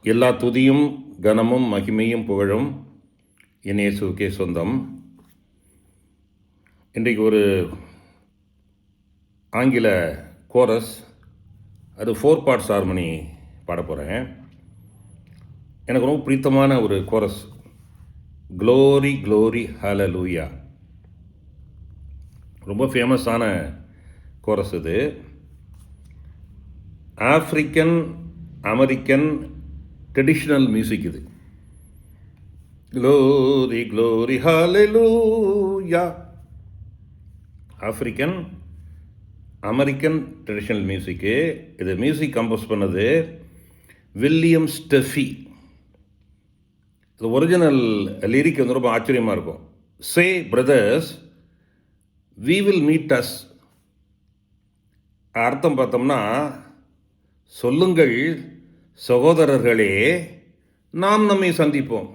எல்லா துதியும் கனமும் மகிமையும் புகழும் என் இயேசுவுக்கே சொந்தம். இன்றைக்கு ஒரு ஆங்கில கோரஸ், அது 4 பார்ட்ஸ் ஹார்மனி பாட போகிறேன். எனக்கு ரொம்ப பிடித்தமான ஒரு கோரஸ், க்ளோரி க்ளோரி ஹalleluya. ரொம்ப ஃபேமஸான கோரஸ் இது. ஆஃப்ரிக்கன் அமெரிக்கன் ட்ரெடிஷ்னல் மியூசிக் இது. க்ளோரி க்ளோரி ஹalleluya. African American traditional music. இது மியூசிக் கம்போஸ் பண்ணது வில்லியம் ஸ்டெஃபி. இது ஒரிஜினல் லிரிக் வந்து ரொம்ப ஆச்சரியமாக இருக்கும். Say brothers we will meet us. அர்த்தம் பார்த்தோம்னா, சொல்லுங்கள் சகோதரர்களே நாம் நம்மை சந்திப்போம்.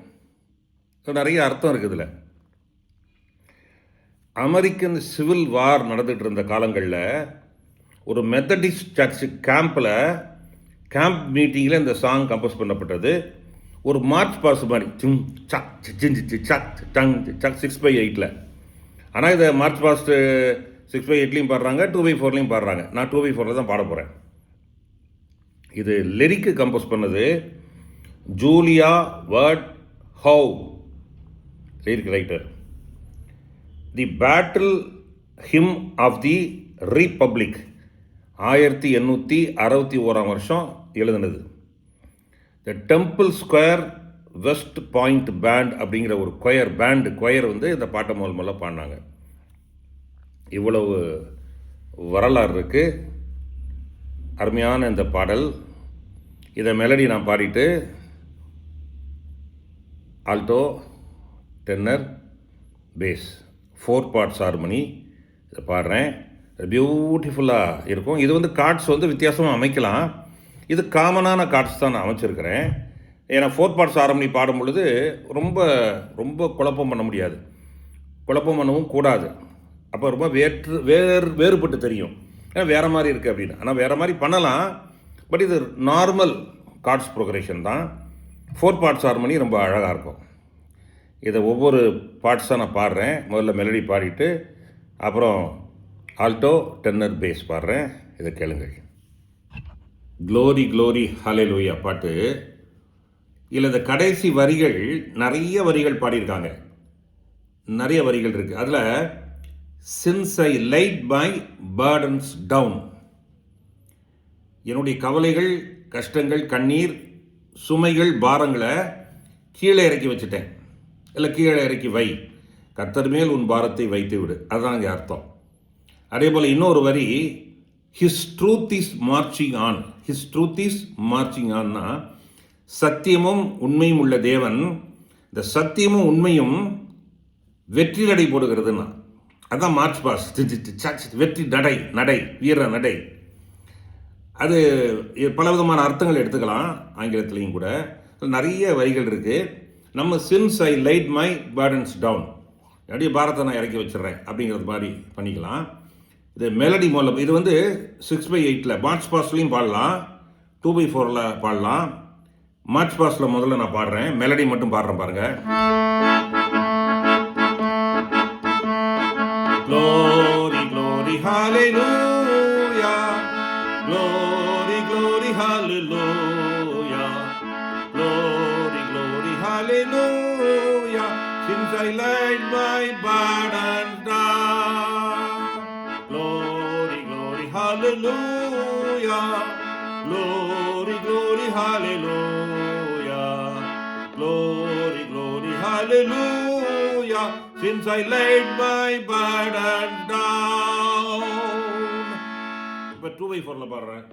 நிறைய அர்த்தம் இருக்குது இதில். அமெரிக்கன் சிவில் வார் நடந்துகிட்டு இருந்த காலங்களில் ஒரு மெத்தடிஸ்ட் சர்ச் கேம்ப் மீட்டிங்கில் இந்த சாங் கம்போஸ் பண்ணப்பட்டது. ஒரு மார்ச் பாஸ் மாதிரி 6/8. ஆனால் இதை மார்ச் பாஸ்ட் 6/8லையும் பாடுறாங்க, 2/4லையும் பாடுறாங்க. நான் 2/4 தான் பாட போகிறேன். இது லிரிக்கு கம்போஸ் பண்ணது Julia Ward Howe, lyric writer. The battle hymn of the republic 1861 எழுதுனது. The Temple Square West Point band அப்படிங்கிற ஒரு கொயர் வந்து இந்த பாட்டை முதல்ல பாடினாங்க. இவ்வளவு வரலாறு இருக்குது. அருமையான இந்த பாடல். இதை மெலடி நான் பாடிட்டு alto, tenor, bass 4 parts harmony இதை பாடுறேன். பியூட்டிஃபுல்லாக இருக்கும். இது வந்து கார்ட்ஸ் வந்து வித்தியாசமாக அமைக்கலாம். இது காமனான கார்ட்ஸ் தான் நான் அமைச்சிருக்கிறேன். ஏன்னா 4 பார்ட்ஸ் ஹார்மனி பாடும் பொழுது ரொம்ப ரொம்ப குழப்பம் பண்ண முடியாது, குழப்பம் பண்ணவும் கூடாது. அப்போ ரொம்ப வேறுபட்டு தெரியும், ஏன்னா வேறு மாதிரி இருக்குது அப்படின்னு. ஆனால் வேறு மாதிரி பண்ணலாம், பட் இது நார்மல் கார்ட்ஸ் ப்ரோக்ரேஷன் தான். 4 பார்ட்ஸ் ஹார்மனி ரொம்ப அழகாக இருக்கும். இதை ஒவ்வொரு பார்ட்ஸாக நான் பாடுறேன். முதல்ல மெலடி பாடிட்டு அப்புறம் ஆல்டோ, டென்னர், பேஸ் பாடுறேன். இதை கேளுங்கள். க்ளோரி க்ளோரி ஹalleluya பாட்டு. இல்லை இந்த கடைசி வரிகள், நிறைய வரிகள் பாடியிருக்காங்க, நிறைய வரிகள் இருக்குது. அதில் since I laid my burdens down, என்னுடைய கவலைகள், கஷ்டங்கள், கண்ணீர், சுமைகள், பாரங்களை கீழே இறக்கி வச்சுட்டேன். இல்லை கீழே இறக்கி வை, கர்த்தர் மேல் உன் பாரத்தை வைத்து விடு, அதுதான் இங்கே அர்த்தம். அதே போல் இன்னொரு வரி, his truth is marching on. His truth is marching ஆன்னா, சத்தியமும் உண்மையும் உள்ள தேவன், இந்த சத்தியமும் உண்மையும் வெற்றி நடை போடுகிறதுன்னா, அதுதான் மார்ச் பாஸ். வெற்றி நடை, வீர நடை. அது பலவிதமான அர்த்தங்கள் எடுத்துக்கலாம், ஆங்கிலத்திலையும் கூட நிறைய வரிகள் இருக்குது. நம்ம since I laid my burdens down, என்னுடைய பாரத்தை நான் இறக்கி வச்சிடுறேன் அப்படிங்கிறது மாதிரி பண்ணிக்கலாம். இது மெலடி மூலம். இது வந்து 6/8 மார்ச் பாஸ்ட்லையும் பாடலாம், 2/4 பாடலாம். மார்ச் பாஸ்டில் முதல்ல நான் பாடுறேன், மெலடி மட்டும் பாடுறேன் பாருங்கள். Glory, glory, hallelujah. Glory, glory, hallelujah. Glory, glory, hallelujah. Since I laid my burdens down. Glory, glory, hallelujah. Glory, glory, hallelujah. Glory, glory, hallelujah. Since I laid my burdens down. இப்போ 2/4 பாடுறேன்.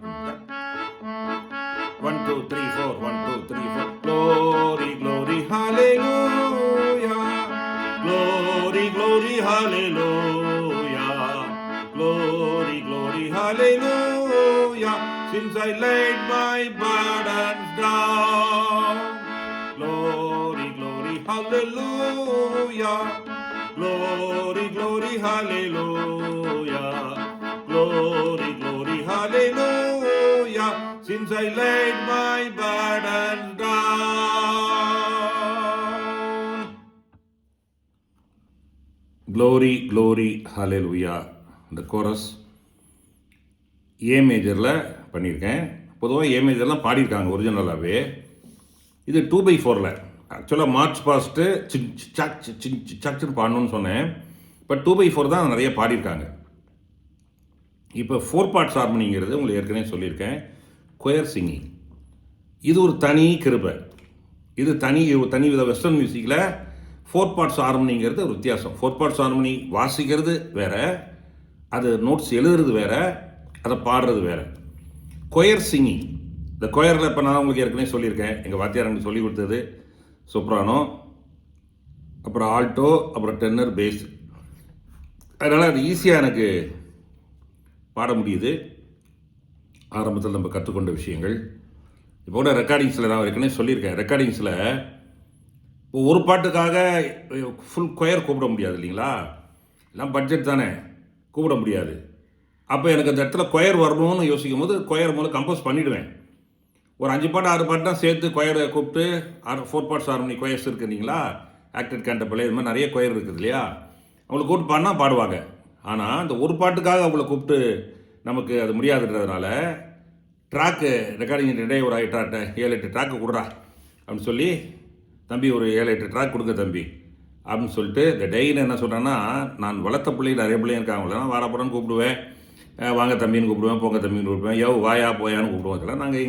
1 2 3 4 1 2 3 4. Glory, glory, hallelujah. Glory, glory, hallelujah. Glory, glory, hallelujah. Since I laid my burdens down. Glory, glory, hallelujah. Glory, glory, hallelujah. Glory, glory, hallelujah. Since I laid my burden down. Glory, glory, hallelujah. இந்த chorus ஏ மேஜரில் பண்ணியிருக்கேன். பொதுவாக ஏ மேஜர்லாம் பாடியிருக்காங்க ஒரிஜினலாகவே. இது 2/4. ஆக்சுவலாக March passed சின்னு பாடணும்னு சொன்னேன். But 2/4 தான் நிறைய பாடியிருக்காங்க. இப்போ 4 பார்ட்ஸ் ஹார்மனிங்கிறது உங்களுக்கு ஏற்கனவே சொல்லியிருக்கேன். கொயர் சிங்கிங் இது ஒரு தனி கிருபை. இது தனி வித வெஸ்டர்ன் மியூசிக்கில் 4 பார்ட்ஸ் ஹார்மனிங்கிறது ஒரு வித்தியாசம். 4 பார்ட்ஸ் ஹார்மனி வாசிக்கிறது வேறு, அது நோட்ஸ் எழுதுறது வேறு, அதை பாடுறது வேறு. கொயர் சிங்கிங், இந்த கொயரில் இப்போ நான் உங்களுக்கு ஏற்கனவே சொல்லியிருக்கேன். எங்கள் வாத்தியார் எனக்கு சொல்லி கொடுத்தது சோப்ரானோ, அப்புறம் ஆல்டோ, அப்புறம் டென்னர், பேஸ். அதனால் அது ஈஸியாக எனக்கு பாட முடியுது. ஆரம்பத்தில் நம்ம கற்றுக்கொண்ட விஷயங்கள் இப்போ கூட ரெக்கார்டிங்ஸில் நான் ஏற்கனவே சொல்லியிருக்கேன். ரெக்கார்டிங்ஸில் ஒரு பாட்டுக்காக ஃபுல் கொயர் கூப்பிட முடியாது இல்லைங்களா, எல்லாம் பட்ஜெட் தானே, கூப்பிட முடியாது. அப்போ எனக்கு அந்த இடத்துல கொயர் வரணும்னு யோசிக்கும் போது கொயர் மூலம் கம்போஸ் பண்ணிவிடுவேன். ஒரு 5 பாட்டு 6 பாட்டு தான் சேர்த்து கொயரை கூப்பிட்டு 4 பார்ட்ஸ் ஹார்மனி கொயர்ஸ் இருக்குது இல்லைங்களா, ஆக்டட் கேண்டபிள், இது மாதிரி நிறைய கொயர் இருக்குது இல்லையா, அவங்களை கூப்பிட்டு பாடினா பாடுவாங்க. ஆனால் அந்த ஒரு பாட்டுக்காக அவங்கள கூப்பிட்டு நமக்கு அது முடியாதுன்றதுனால ட்ராக்கு ரெக்கார்டிங் டே ஒரு 7-8 ட்ராக்கு கொடுறா அப்படின்னு சொல்லி, தம்பி ஒரு 7-8 ட்ராக் கொடுங்க தம்பி அப்படின்னு சொல்லிட்டு, இந்த டெய்னு என்ன சொல்கிறேன்னா, நான் வளர்த்த பிள்ளைகள் நிறைய பிள்ளைங்க இருக்காங்களா, வாராப்படன்னு கூப்பிடுவேன், வாங்க தம்பின்னு கூப்பிடுவேன், போங்க தம்பின்னு கூப்பிடுவேன், வாயா போயான்னு கூப்பிடுவோம். இதெல்லாம் நாங்கள்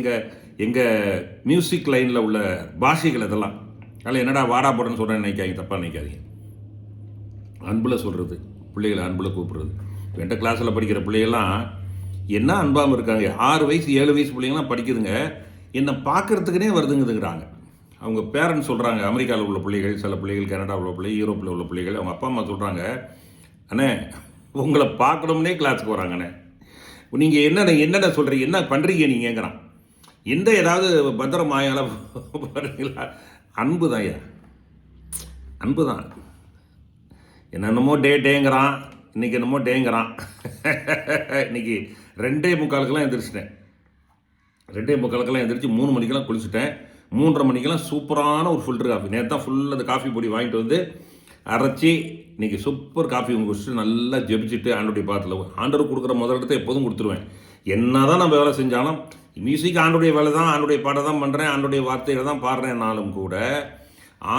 எங்கள் மியூசிக் லைனில் உள்ள பாஷைகள் இதெல்லாம். அதனால் என்னடா வாடாப்படன்னு சொல்கிறேன்னு நினைக்காதீங்க, தப்பாக நினைக்காதீங்க. அன்பில் சொல்கிறது, பிள்ளைகளை அன்பில் கூப்பிடுறது. என்கிட்ட கிளாஸில் படிக்கிற பிள்ளைகள்லாம் என்ன அன்பாமல் இருக்காங்க. 6 வயசு 7 வயசு பிள்ளைங்களாம் படிக்குதுங்க, என்னை பார்க்குறதுக்குனே வருதுங்குதுங்கிறாங்க. அவங்க பேரண்ட்ஸ் சொல்கிறாங்க, அமெரிக்காவில் உள்ள பிள்ளைகள், சில பிள்ளைகள் கனடாவில் உள்ள பிள்ளைகள், யூரோப்பில் உள்ள பிள்ளைகள், அவங்க அப்பா அம்மா சொல்கிறாங்க, அண்ணே உங்களை பார்க்கணும்னே கிளாஸுக்கு வராங்கண்ணே, நீங்கள் என்னென்ன சொல்கிறீங்க, என்ன பண்ணுறீங்க நீங்கிறான். எந்த ஏதாவது பத்திரம் மாயால பாருங்களா, அன்பு தான் ஐயா, அன்பு தான். என்னென்னமோ டேங்கிறான், இன்றைக்கி என்னமோ டேங்கிறான். இன்றைக்கி 2:45 எந்திரிச்சிட்டேன். 2:45 எந்திரிச்சு 3 மணிக்கெல்லாம் குளிச்சுட்டேன். 3:30 மணிக்கெல்லாம் சூப்பரான ஒரு ஃபில்டர் காஃபி, நேற்று தான் ஃபுல்லாக அந்த காஃபி பொடி வாங்கிட்டு வந்து அரைச்சி இன்றைக்கி சூப்பர் காஃபி குடிச்சிட்டு நல்லா ஜெபிச்சுட்டு ஆண்டோடைய பாட்டில் ஆண்டவர் கொடுக்குற முதலிடத்தை எப்போதும் கொடுத்துருவேன். என்ன தான் நம்ம வேலை செஞ்சாலும் மியூசிக் ஆண்டோடைய வேலை தான், ஆண்டோடைய பாடம் தான் பண்ணுறேன், ஆண்டோடைய வார்த்தைகளை தான் பாடுறேன்னாலும் கூட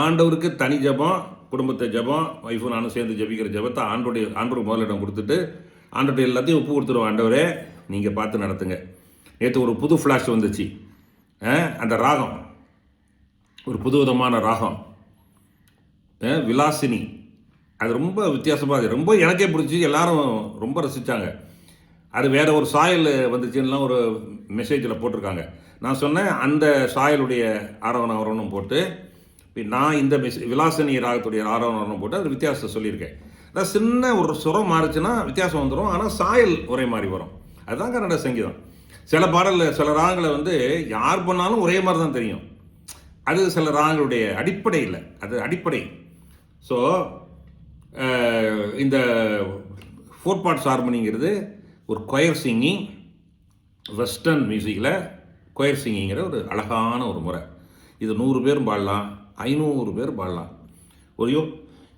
ஆண்டவருக்கு தனி ஜபம், குடும்பத்தை ஜபம், ஒய்ஃபும் நானும் சேர்ந்து ஜபிக்கிற ஜபத்தை ஆண்டவருக்கு முதலிடம் கொடுத்துட்டு ஆண்டோடைய எல்லாத்தையும் ஒப்பு கொடுத்துருவோம். ஆண்டவரே நீங்கள் பார்த்து நடத்துங்க. நேற்று ஒரு புது ஃப்ளாஷ் வந்துச்சு. அந்த ராகம் ஒரு புது விதமான ராகம், விலாசினி. அது ரொம்ப வித்தியாசமாக, அது ரொம்ப எனக்கே பிடிச்சி, எல்லாரும் ரொம்ப ரசித்தாங்க. அது வேறு ஒரு சாயல் வந்துச்சுன்னா ஒரு மெசேஜில் போட்டிருக்காங்க. நான் சொன்னேன் அந்த சாயலுடைய ஆரோவணம் போட்டு நான் இந்த விலாசினி ராகத்துடைய ஆரோவணம் போட்டு அது வித்தியாசத்தை சொல்லியிருக்கேன். அதான் சின்ன ஒரு சுரம் மாறிச்சுன்னா வித்தியாசம் வந்துடும், ஆனால் சாயல் ஒரே மாதிரி வரும். அதுதான் கன்னட சங்கீதம். சில பாடலில் சில ராகங்களை வந்து யார் பண்ணாலும் ஒரே மாதிரி தான் தெரியும். அது சில ராகங்களுடைய அடிப்படை இல்லை, அது அடிப்படை. ஸோ இந்த 4 பார்ட்ஸ் ஹார்மனிங்கிறது ஒரு கொயர் சிங்கிங். வெஸ்டர்ன் மியூசிக்கில் கொயர் சிங்கிங்கிற ஒரு அழகான ஒரு முறை. இது 100 பேரும் பாடலாம், 500 பேர் பாடலாம். ஒரு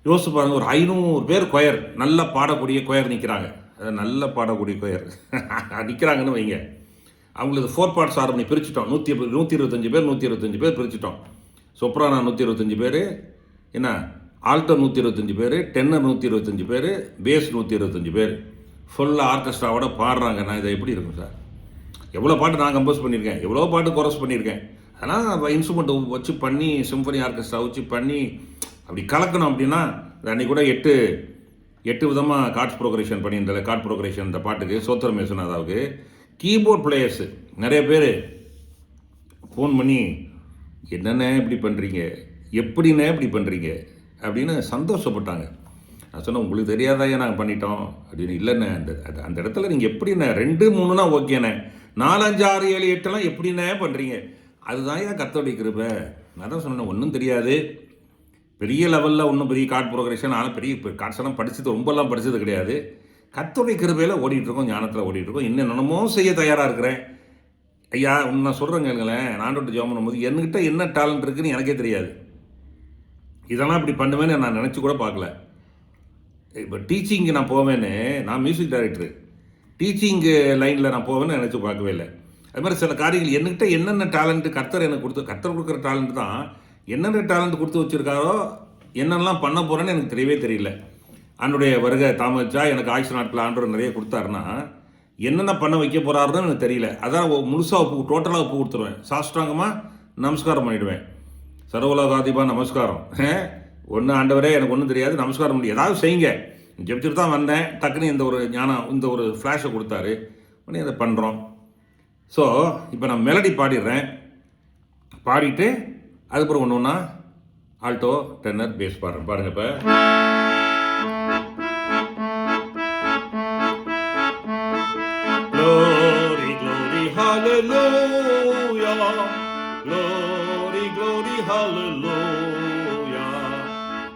யோசிச்சு பாருங்கள், ஒரு 500 பேர் கொயர், நல்லா பாடக்கூடிய கொயர் நிற்கிறாங்க. நல்லா பாடக்கூடிய கொயர் நிற்கிறாங்கன்னு வைங்க. அவங்களுக்கு 4 பார்ட்ஸ் ஹார்மனி பிரிச்சுட்டோம். 125 பேர் 125 பேர் பிரிச்சுட்டோம். சொப்ரானா 125 பேர், என்ன ஆல்டோ 125 பேர், டென்னர் 125 பேர், பேஸ் 125 பேர், ஃபுல்லாக ஆர்கெஸ்ட்ராவோட பாடுறாங்க. நான் இதை எப்படி இருக்கும் சார்? எவ்வளோ பாட்டு நான் கம்போஸ் பண்ணியிருக்கேன், எவ்வளோ பாட்டு கோரஸ் பண்ணியிருக்கேன். அதனால் இன்ஸ்ட்ருமெண்ட்டை வச்சு பண்ணி சிம்பனி ஆர்கெஸ்ட்ரா வச்சு பண்ணி அப்படி கலக்கணும். அப்படின்னா அன்றைக்கி கூட 8 விதமாக கார்ட்ஸ் ப்ரோக்ரேஷன் பண்ணியிருந்தால, கார்ட் ப்ரோக்ரேஷன் இந்த பாட்டுக்கு சோத்திரம் மேசுனாதாவுக்கு கீபோர்ட் பிளேயர்ஸு நிறைய பேர் ஃபோன் பண்ணி என்னென்ன இப்படி பண்ணுறீங்க, எப்படின்னே இப்படி பண்ணுறீங்க அப்படின்னு சந்தோஷப்பட்டாங்க. நான் சொன்னேன், உங்களுக்கு தெரியாதாயே நாங்கள் பண்ணிட்டோம் அப்படின்னு. இல்லைண்ணே, அந்த இடத்துல நீங்கள் எப்படிண்ணே 2, 3னா ஓகேண்ணே, 4, 5, 6, 7, 8 எப்படிண்ணே பண்ணுறீங்க? அதுதான் ஏன் கர்த்தருடைய கிருபை. நான் தான் சொன்னேன், ஒன்றும் தெரியாது, பெரிய லெவலில் ஒன்றும் பெரிய கார்ட் ப்ரோக்ரேஷன், ஆனால் பெரிய கார்ட்ஸ் எல்லாம் படித்தது ரொம்பலாம் படித்தது கிடையாது. கர்த்தருடைய கிருபையில் ஓடிட்டுருக்கோம், ஞானத்தில் ஓடிட்டுருக்கோம். இன்னும் என்னமோ செய்ய தயாராக இருக்கிறேன். ஐயா ஒன்று நான் சொல்கிறேன் கேளுங்களேன். நான் ஆண்டவர்கிட்ட ஜெபம் பண்ணும்போது என்கிட்ட என்ன டேலண்ட் இருக்குன்னு எனக்கே தெரியாது. இதெல்லாம் இப்படி பண்ணுவேன்னு நான் நினச்சி கூட பார்க்கல. இப்போ டீச்சிங்கு நான் போவேன்னு, நான் மியூசிக் டைரக்டரு, டீச்சிங்கு லைனில் நான் போவேன்னு நினச்சி பார்க்கவே இல்லை. அது மாதிரி சில காரியங்கள் என்கிட்ட என்னென்ன டேலண்ட்டு கர்த்தர் எனக்கு கர்த்தர் கொடுக்குற டேலண்ட் தான். என்னென்ன டேலண்ட் கொடுத்து வச்சுருக்காரோ, என்னெல்லாம் பண்ண போகிறேன்னு எனக்கு தெரியவே தெரியல. ஆண்டோடைய வருகை தாமதிச்சா எனக்கு ஆயுசு நாட்கள் ஆண்டவர் நிறைய கொடுத்தாருன்னா என்னென்ன பண்ண வைக்க போகிறாருன்னு எனக்கு தெரியல. அதான் முழுசாக டோட்டலாக ஒப்பு கொடுத்துருவேன். சாஷ்டாங்கமாக நமஸ்காரம் பண்ணிவிடுவேன். சர்வலோகாதிபா நமஸ்காரம். ஒன்று ஆண்டவரே எனக்கு ஒன்றும் தெரியாது, நமஸ்காரம் பண்ணி ஏதாவது செய்யுங்க. ஜெபிச்சுட்டு தான் வந்தேன். டக்குன்னு இந்த ஒரு ஞானம், இந்த ஒரு ஃப்ளாஷை கொடுத்தாரு. உடனே அதை பண்ணுறோம். ஸோ இப்போ நான் மெலடி பாடிடுறேன். பாடிட்டு அதுக்கப்புறம் ஒன்று ஒன்றா ஆல்டோ, டென்னர், பேஸ் பாடுறேன். பாருங்கள் இப்போ. Glory, glory, hallelujah. Glory, glory, hallelujah.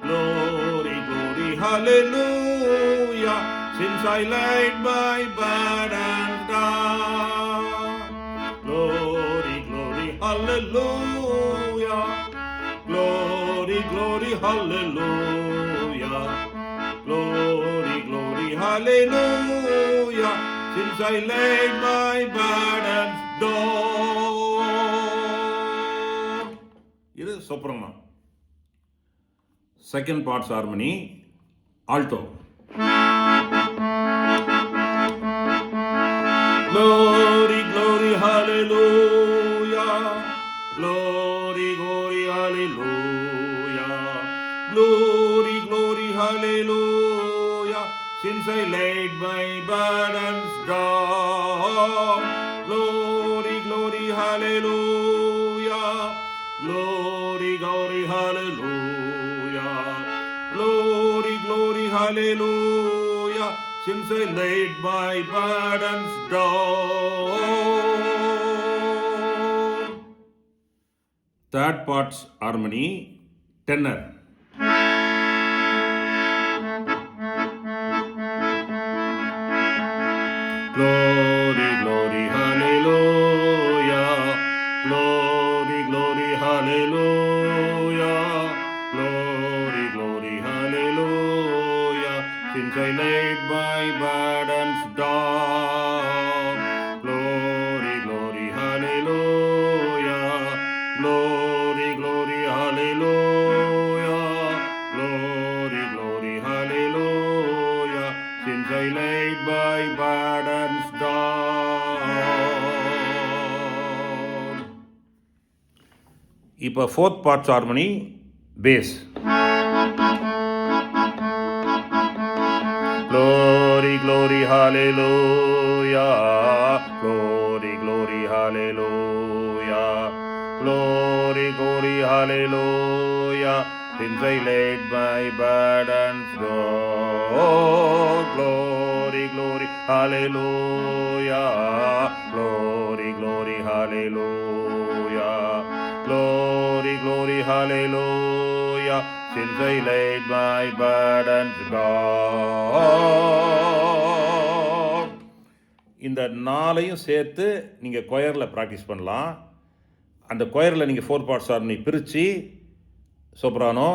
Glory, glory, hallelujah. Since I laid my burdens down. Glory, glory, hallelujah. Glory, glory, hallelujah. Glory, glory, hallelujah. Since I laid my burdens down. இது soprano. Second parts harmony, alto. Glory, glory, hallelujah. Glory, glory, hallelujah. Glory, glory, hallelujah. Since I laid my burdens down. Glory, glory, hallelujah. Glory, glory, hallelujah. Glory, glory, hallelujah. Since I laid my burdens down. Third parts harmony, tenor. Glory, glory, hallelujah. Glory, glory, hallelujah. Glory, glory, hallelujah. Since I laid my burdens down. Glory, glory, hallelujah. Glory, glory, hallelujah. Glory, glory, hallelujah. Since I laid my burdens down. இப்போ fourth parts harmony, bass. Glory, glory, hallelujah. Glory, glory, hallelujah. Glory, glory, hallelujah. Since I laid my burdens down. Glory, glory, hallelujah. Glory, glory, hallelujah. Glory, glory, hallelujah. Since I laid my burdens down. இந்த நாளையும் சேர்த்து நீங்கள் கொயரில் practice பண்ணலாம். அந்த கொயரில் நீங்கள் 4 parts harmony பிரித்து soprano,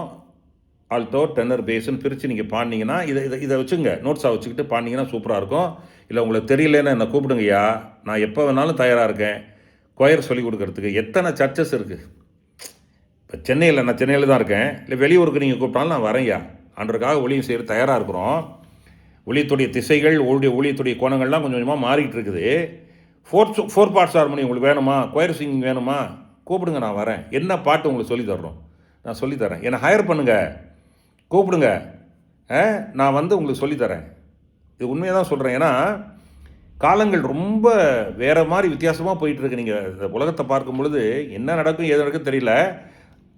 Alto, tenner, பேஸ்ன்னு பிரித்து நீங்கள் பாடினீங்கன்னா இதை வச்சுங்க, நோட்ஸாக வச்சுக்கிட்டு பாடினீங்கன்னா சூப்பராக இருக்கும். இல்லை உங்களுக்கு தெரியலன்னு என்னை கூப்பிடுங்கய்யா, நான் எப்போ வேணாலும் தயாராக இருக்கேன் கொயர் சொல்லிக் கொடுக்கறதுக்கு. எத்தனை சர்ச்சஸ் இருக்குது இப்போ சென்னையில். நான் சென்னையில் தான் இருக்கேன். இல்லை வெளியூருக்கு நீங்கள் கூப்பிட்டாலும் நான் வரேன்யா. ஆண்டவருக்காக ஊழியம் செய்ய தயாராக இருக்கிறோம். ஊழியத்துடைய திசைகள், ஊழியத்துடைய கோணங்கள்லாம் கொஞ்சம் கொஞ்சமாக மாறிக்கிட்டு இருக்குது. 4 parts harmony உங்களுக்கு வேணுமா, கொயர் சிங்கிங் வேணுமா, கூப்பிடுங்க, நான் வரேன். என்ன பாட்டு உங்களுக்கு சொல்லித்தர்றோம், நான் சொல்லித்தரேன். என்னை ஹையர் பண்ணுங்கள், கூப்பிடுங்க, நான் வந்து உங்களுக்கு சொல்லித்தரேன். இது உண்மையாக தான் சொல்கிறேன். ஏன்னா காலங்கள் ரொம்ப வேறு மாதிரி வித்தியாசமாக போயிட்டுருக்கு. நீங்கள் இந்த உலகத்தை பார்க்கும் பொழுது என்ன நடக்கும் ஏது நடக்கும் தெரியல.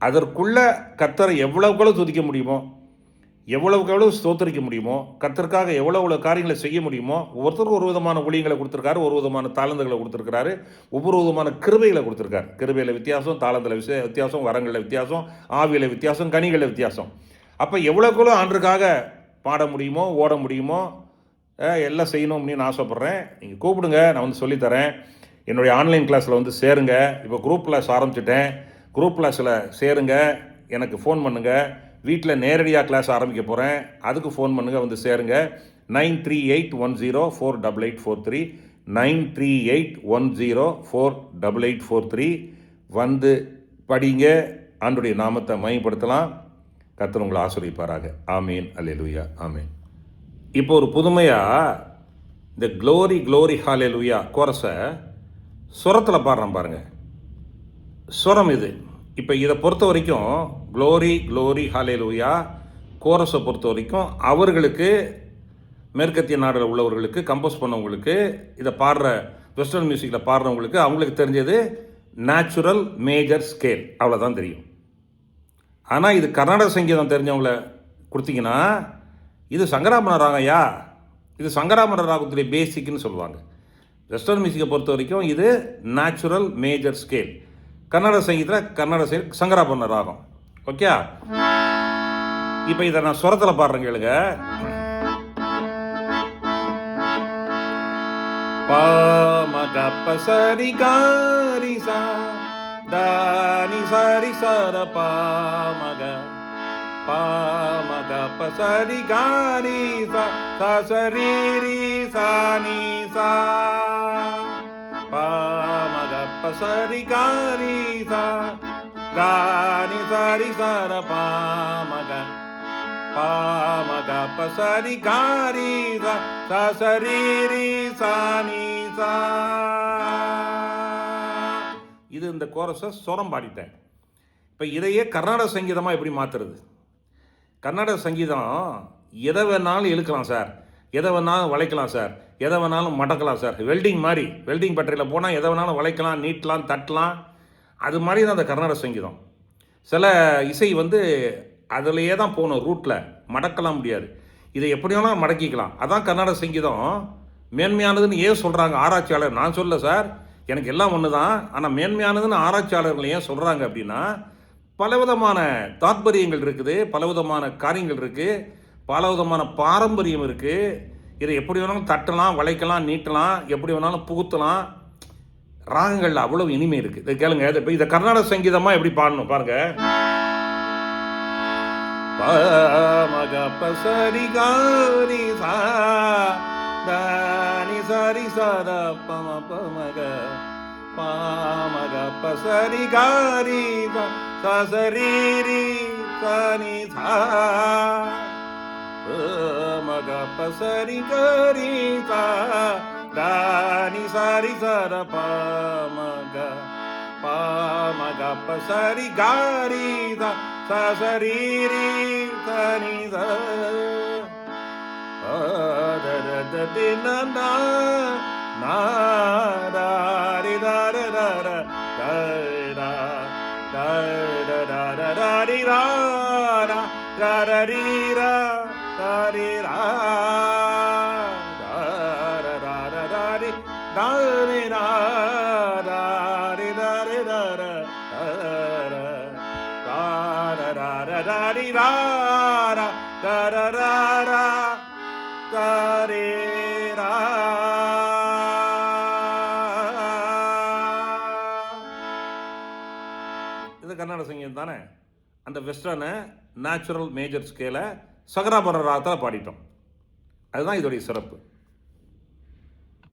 அதற்குள்ளே கர்த்தரை எவ்வளவுக்கு துதிக்க முடியுமோ, எவ்வளவுக்கு எவ்வளோ ஸ்தோத்தரிக்க முடியுமோ, கர்த்தருக்காக எவ்வளோ காரியங்களை செய்ய முடியுமோ, ஒவ்வொருத்தருக்கும் ஒரு விதமான ஊழியங்களை கொடுத்துருக்காரு, ஒரு விதமான தாளந்துகளை கொடுத்துருக்காரு, ஒவ்வொரு விதமான கிருபைகளை கொடுத்துருக்காரு. கிருபையில் வித்தியாசம், தாளந்தில் வித்தியாசம், வரங்களில் வித்தியாசம், ஆவியில் வித்தியாசம், கனிகளில் வித்தியாசம். அப்போ எவ்வளோக்குள்ள ஆண்டுக்காக பாட முடியுமோ, ஓட முடியுமோ, எல்லாம் செய்யணும் அப்படின்னு ஆசைப்பட்றேன். நீங்கள் கூப்பிடுங்க, நான் வந்து சொல்லித்தரேன். என்னுடைய ஆன்லைன் கிளாஸில் வந்து சேருங்க. இப்போ குரூப் கிளாஸ் ஆரம்பிச்சிட்டேன். குரூப் கிளாஸில் சேருங்க, எனக்கு ஃபோன் பண்ணுங்கள். வீட்டில் நேரடியாக கிளாஸ் ஆரம்பிக்க போகிறேன், அதுக்கு ஃபோன் பண்ணுங்கள், வந்து சேருங்க. 9381048843 9381048843 வந்து படிங்க. ஆண்டுடைய நாமத்தை மையப்படுத்தலாம். கர்த்தர் உங்களை ஆசீர்வதிப்பாராக. ஆமீன். அல்லேலூயா. ஆமீன். இப்போ ஒரு புதுமையாக இந்த க்ளோரி க்ளோரி ஹalleluya கோரஸை சுரத்தில் பாடுறோம் பாருங்கள். சுரம் இது. இப்போ இதை பொறுத்த வரைக்கும் க்ளோரி க்ளோரி ஹalleluya கோரஸை பொறுத்த வரைக்கும் அவர்களுக்கு, மேற்கத்திய நாடில் உள்ளவர்களுக்கு, கம்போஸ் பண்ணவங்களுக்கு, இதை பாடுற வெஸ்டர்ன் மியூசிக்கில் பாடுறவங்களுக்கு அவங்களுக்கு தெரிஞ்சது நேச்சுரல் மேஜர் ஸ்கேல், அவ்வளோதான் தெரியும். ஆனால் இது கர்நாடக சங்கீதம் தெரிஞ்சவங்கள கொடுத்தீங்கன்னா, இது சங்கராபரண ராகம்யா, இது சங்கராபரண ராகத்துடைய பேசிக்னு சொல்லுவாங்க. வெஸ்டர்ன் மியூசிக்கை பொறுத்த வரைக்கும் இது நேச்சுரல் மேஜர் ஸ்கேல். கர்நாடக சங்கீதத்தில் சங்கராபரண ராகம். ஓகே, இப்போ இதை நான் சுரத்தில் பாடுறேன் கேளுங்க. பா மக பசரி காரி சா தானி சாரி சர பா மக பசரி காரி சா சா சரி ரி சானி சா பா மக பசரி காரி சா தானி சாரி சர பா மக பசரி காரி சா சா சரி ரி சானி சா. இது இந்த கோரஸை சுரம் பாடிட்டேன். இப்போ இதையே கர்நாடக சங்கீதமாக எப்படி மாற்றுறது? கர்நாடக சங்கீதம் எதை வேணாலும் இழுக்கலாம் சார், எதை வேணாலும் வளைக்கலாம் சார், எதை வேணாலும் மடக்கலாம் சார். வெல்டிங் மாதிரி, வெல்டிங் பட்டறையில் போனால் எதை வேணாலும் வளைக்கலாம், நீட்டலாம், தட்டலாம். அது மாதிரி தான் அந்த கர்நாடக சங்கீதம். சில இசை வந்து அதிலேயே தான் போகணும், ரூட்டில் மடக்கலாம் முடியாது. இதை எப்படி வேணாலும் மடக்கிக்கலாம். அதான் கர்நாடக சங்கீதம் மேன்மையானதுன்னு ஏன் சொல்கிறாங்க ஆராய்ச்சியாளர்? நான் சொல்ல சார், எனக்கு எல்லாம் ஒன்று தான். ஆனால் மேன்மையானதுன்னு ஆராய்ச்சியாளர்கள் ஏன் சொல்கிறாங்க அப்படின்னா, பலவிதமான தாத்பரியங்கள் இருக்குது, பலவிதமான காரியங்கள் இருக்குது, பலவிதமான பாரம்பரியம் இருக்குது. இதை எப்படி வேணாலும் தட்டலாம், வளைக்கலாம், நீட்டலாம், எப்படி வேணாலும் புகுத்தலாம். ராகங்களில் அவ்வளோ இனிமை இருக்குது. இதை கேளுங்க. இப்போ இதை கர்நாடக சங்கீதமாக எப்படி பாடணும் பாருங்கள். மக பசரி காரி சா தானி சாரி சர பம பமக பாமக பசரி காரி சா சரி ரி சானி சா மக பசரி காரி சா தானி சாரி சர பமக பாமக பசரி காரி சா சா சரி ரி சானி சா த த த ன நா நா ரா ரி ரா ர ரா ரா த ரா த ர ரா ரா ரா ரி ரா ரா ரா ரா ரி ரா ரா ரி ரா ரா ரா ரா ரா ரி ரா ரி ரா ரா ரி ரா ரி ரா ரா ரா ரா ரா ரி ரா ரா ரா ரா ரா ரா ரே ரா. இது கர்நாடக சங்கீதம் தானே. அந்த வெஸ்டர்னை நேச்சுரல் மேஜர் ஸ்கேலை சங்கராபரண ராகத்தில் பாடிட்டோம். அதுதான் இதோடைய சிறப்பு.